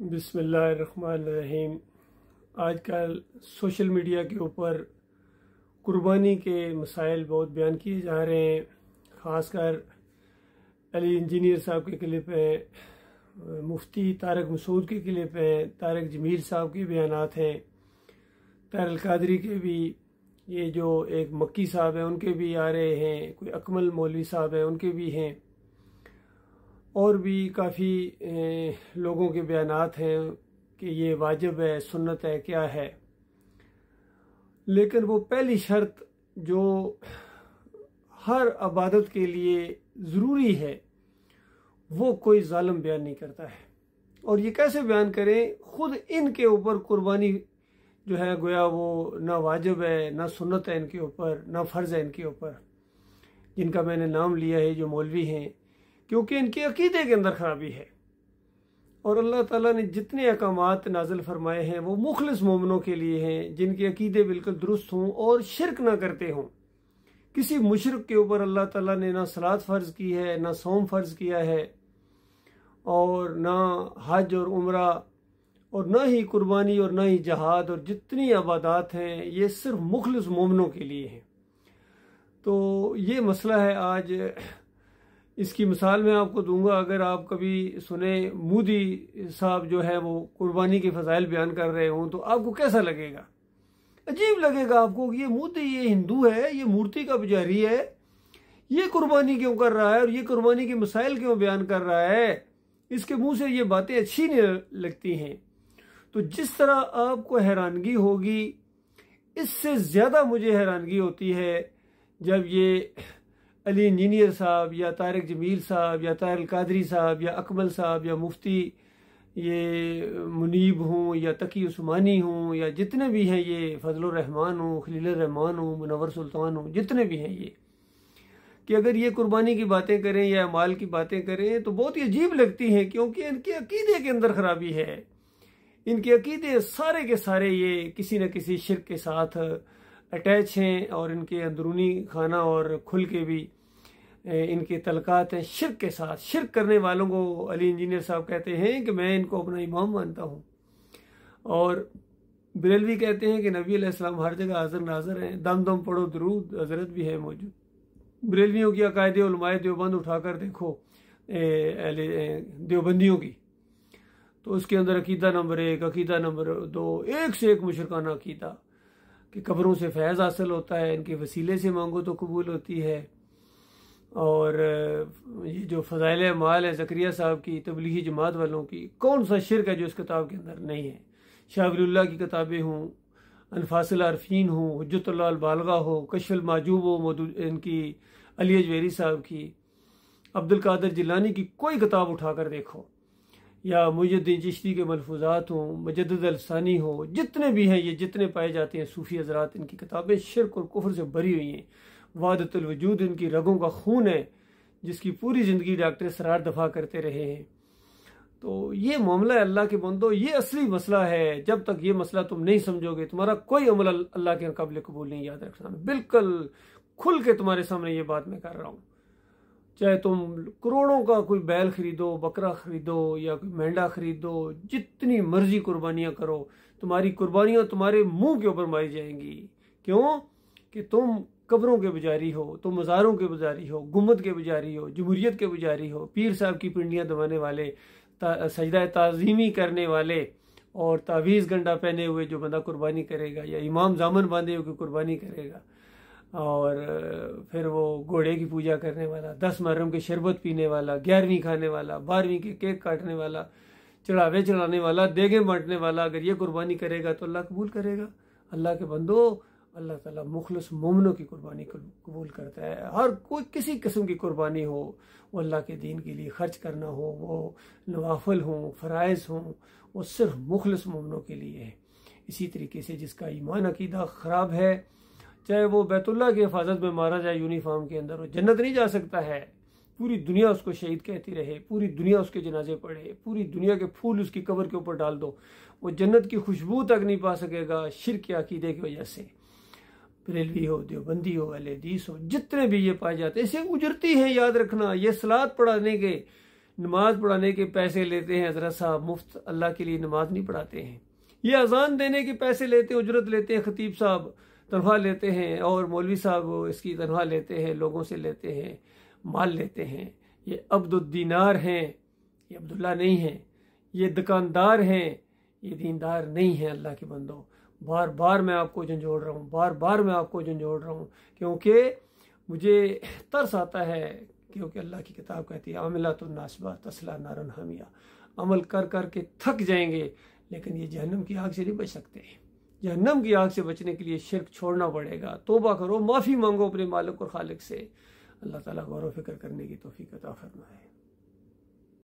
बिस्मिल्लाहिर्रहमानिर्रहीम। आजकल social media के ऊपर कुर्बानी के मसाइल बहुत बयान किए जा रहे हैं। ख़ासकर अली इंजीनियर साहब के क्लिप हैं, मुफ्ती तारिक मसूद के क्लिप हैं, तारिक जमील साहब के बयानात हैं, तारिक अल कादरी के भी, ये जो एक मक्की साहब हैं उनके भी आ रहे हैं, कोई अकमल मौलवी साहब हैं उनके भी हैं, और भी काफ़ी लोगों के बयानात हैं कि ये वाजिब है, सुन्नत है, क्या है। लेकिन वो पहली शर्त जो हर इबादत के लिए ज़रूरी है वो कोई जालिम बयान नहीं करता है। और ये कैसे बयान करें, ख़ुद इनके ऊपर कुर्बानी जो है गोया वो ना वाजिब है, ना सुन्नत है इनके ऊपर, ना फ़र्ज़ है इनके ऊपर, जिनका मैंने नाम लिया है, जो मौलवी हैं, क्योंकि इनके अकीदे के अंदर खराबी है। और अल्लाह ताला ने जितने अहकामात नाज़िल फरमाए हैं वो मुखलिस मोमिनों के लिए हैं, जिनके अकीदे बिल्कुल दुरुस्त हों और शिरक ना करते हों। किसी मुशरिक के ऊपर अल्लाह ताला ने ना सलात फ़र्ज़ की है, ना सौम फ़र्ज़ किया है, और ना हज और उम्रा, और ना ही कुर्बानी, और ना ही जहाद, और जितनी इबादत हैं ये सिर्फ मुखलिस मोमिनों के लिए हैं। तो ये मसला है आज। इसकी मिसाल मैं आपको दूंगा। अगर आप कभी सुने मोदी साहब जो है वो कुर्बानी के फ़ज़ाइल बयान कर रहे हों तो आपको कैसा लगेगा? अजीब लगेगा आपको कि ये मोदी, ये हिंदू है, ये मूर्ति का पुजारी है, ये कुर्बानी क्यों कर रहा है और ये कुर्बानी के मसाइल क्यों बयान कर रहा है, इसके मुंह से ये बातें अच्छी नहीं लगती हैं। तो जिस तरह आपको हैरानगी होगी, इससे ज़्यादा मुझे हैरानगी होती है जब ये अली इंजीनियर साहब या तारिक जमील साहब या तारिक अल कादरी साहब या अकमल साहब या मुफ्ती ये मुनीब हों या तकी उस्मानी हों या जितने भी हैं, ये फजलुर रहमान हों, खलीलुर रहमान हों, मुनव्वर सुल्तान हों, जितने भी हैं, ये कि अगर ये कुर्बानी की बातें करें या अमाल की बातें करें तो बहुत ही अजीब लगती हैं, क्योंकि इनके अकीदे के अंदर खराबी है। इनके अकीदे सारे के सारे ये किसी न किसी शिर्क के साथ अटैच हैं, और इनके अंदरूनी खाना और खुल के भी इनके तलकात हैं शिर्क के साथ। शिर्क करने वालों को अली इंजीनियर साहब कहते हैं कि मैं इनको अपना इमाम मानता हूँ, और बरेलवी कहते हैं कि नबी अलैहिस्सलाम हर जगह हाज़िर नाज़िर हैं, दम दम पढ़ो दुरूद हज़रत भी है मौजूद। बरेलवियों की अकायदे उलमाए देवबंद उठाकर देखो, देवबंदियों की, तो उसके अंदर अकीदा नंबर 1, अकीदा नंबर 2, एक से एक मुशरकाना अकीदा कि कब्रों से फैज़ हासिल होता है, इनके वसीले से मांगो तो कबूल होती है। और ये जो फ़ज़ाइल अमाल है ज़करिया साहब की, तबलीगी जमात वालों की, कौन सा शिरक है जो इस किताब के अंदर नहीं है। शाह वलीउल्लाह की किताबें हों, अनफासिल आरफीन हो, हुज्जतुल बालिगा हो, कश्फुल माजूब हो, इनकी अली अजवेरी साहब की, अब्दुल कादिर जिलानी की कोई किताब उठाकर देखो, या मुहिद्दीन चिश्ती के मलफूजात हों, मुजद्दिद अलसानी हो, जितने भी हैं, ये जितने पाए जाते हैं सूफ़ी हज़रात, इनकी किताबें शिर्क और कुफ्र से भरी हुई हैं। वादतुल वजूद इनकी रगों का खून है, जिसकी पूरी ज़िंदगी डॉक्टर सरार दफ़ा करते रहे हैं। तो ये मामला है अल्लाह के बंदो, ये असली मसला है। जब तक ये मसला तुम नहीं समझोगे, तुम्हारा कोई अमल अल्लाह के काबिल कबूल नहीं। याद रखना, बिल्कुल खुल के तुम्हारे सामने ये बात मैं कर रहा हूँ। चाहे तुम करोड़ों का कोई बैल खरीदो, बकरा खरीदो, या कोई मेंढा खरीदो, जितनी मर्जी कुर्बानियाँ करो, तुम्हारी कुर्बानियाँ तुम्हारे मुंह के ऊपर मारी जाएंगी। क्यों? कि तुम कब्रों के पुजारी हो, तुम मज़ारों के पुजारी हो, गुम्बद के पुजारी हो, जमहूरियत के पुजारी हो, पीर साहब की पिंडियाँ दबाने वाले, सजदा ताज़ीमी करने वाले, और तावीज़ गंडा पहने हुए जो बंदा कुर्बानी करेगा, या इमाम जामन बांधे हुए कुर्बानी करेगा, और फिर वो घोड़े की पूजा करने वाला, 10 मुहर्रम के शरबत पीने वाला, 11वीं खाने वाला, 12वीं के केक काटने वाला, चढ़ावे चढ़ाने वाला, देगे बांटने वाला, अगर ये कुर्बानी करेगा तो अल्लाह कबूल करेगा। अल्लाह के बंदो, अल्लाह ताला मुखलिस मोमिनों की कुर्बानी कबूल करता है। हर कोई किसी किस्म की कुर्बानी हो, वो अल्लाह के दीन के लिए खर्च करना हो, वो नवाफिल हों, फ़राइज़ हों, वो सिर्फ मुखलिस मोमिनों के लिए है। इसी तरीके से जिसका ईमान अकीदा ख़राब है, चाहे वो बैतुल्लाह की हिफाजत में मारा जाए यूनिफॉर्म के अंदर, वो जन्नत नहीं जा सकता है। पूरी दुनिया उसको शहीद कहती रहे, पूरी दुनिया उसके जनाजे पढ़े, पूरी दुनिया के फूल उसकी कब्र के ऊपर डाल दो, वो जन्नत की खुशबू तक नहीं पा सकेगा शिर्क के अकीदे की वजह से। बरेलवी हो, देवबंदी हो, अहले हदीस हो, जितने भी ये पाए जाते हैं, इसे उजरती हैं। याद रखना, ये सलात पढ़ाने के नमाज पढ़ाने के पैसे लेते हैं हजरत साहब, मुफ्त अल्लाह के लिए नमाज नहीं पढ़ाते हैं। ये अजान देने के पैसे लेते हैं, उजरत लेते हैं, खतीब साहब तनख्वाह लेते हैं और मौलवी साहब इसकी तनख्वाह लेते हैं, लोगों से लेते हैं, माल लेते हैं। ये अब्दुद्दीनार हैं, ये अब्दुल्ला नहीं हैं, ये दुकानदार हैं, ये दीनदार नहीं है। अल्लाह के बंदो, बार बार मैं आपको झंझोड़ रहा हूँ, बार बार मैं आपको झंझोड़ रहा हूँ, क्योंकि मुझे तरस आता है, क्योंकि अल्लाह की किताब कहती है आमिलातुन नासिबा तस्ला नारन हमिया। अमल कर कर के थक जाएंगे, लेकिन ये जहन्नम की आग से नहीं बच सकते। जहन्नम की आग से बचने के लिए शिर्क छोड़ना पड़ेगा। तौबा करो, माफ़ी मांगो अपने मालिक और खालिक से। अल्लाह ताला गौर व फिक्र करने की तौफीक अता फरमाए।